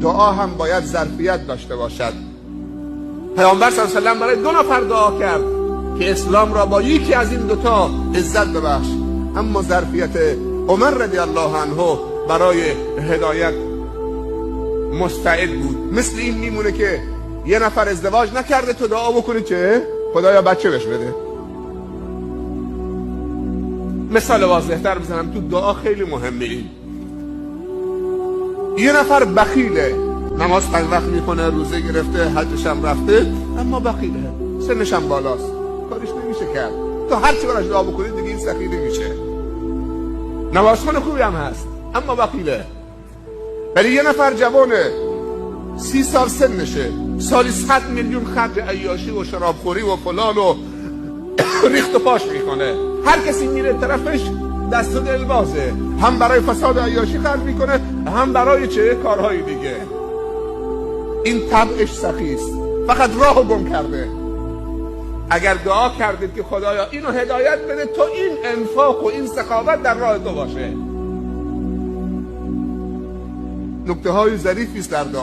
دعا هم باید ظرفیت داشته باشد. پیامبر صلی الله علیه و سلم برای 2 نفر دعا کرد که اسلام را با یکی از این دوتا عزت ببخش، اما ظرفیت عمر رضی الله عنه برای هدایت مستعد بود. مثل این میمونه که یه نفر ازدواج نکرده، تو دعا بکنی چه؟ خدایا بچه بهش بده. مثال واضح‌تر بزنم، تو دعا خیلی مهمه. این یه نفر بخیله، نماز 5 وقت میکنه، روزه گرفته، حجش هم رفته، اما بخیله، سنش هم بالاست، کارش نمیشه کرد. تو هر چی براش دعا بکنید دیگه این سخی نمیشه. نمازخوان خوبی هم هست اما بخیله. ولی یه نفر جوانه، 30 سال سنشه، سالی 100 میلیون خرج عیاشی و شرابخوری و فلان و ریخت و پاش میکنه. هر کسی میره طرفش دست و دل بازه، هم برای فساد عیاشی خرج میکنه، هم برای چه کارهای دیگه. این طبعش سخیست، فقط راهو گم کرده. اگر دعا کردید که خدایا اینو هدایت بده تو این انفاق و این سخاوت در راه تو باشه. نکته های ظریفی است در دعا.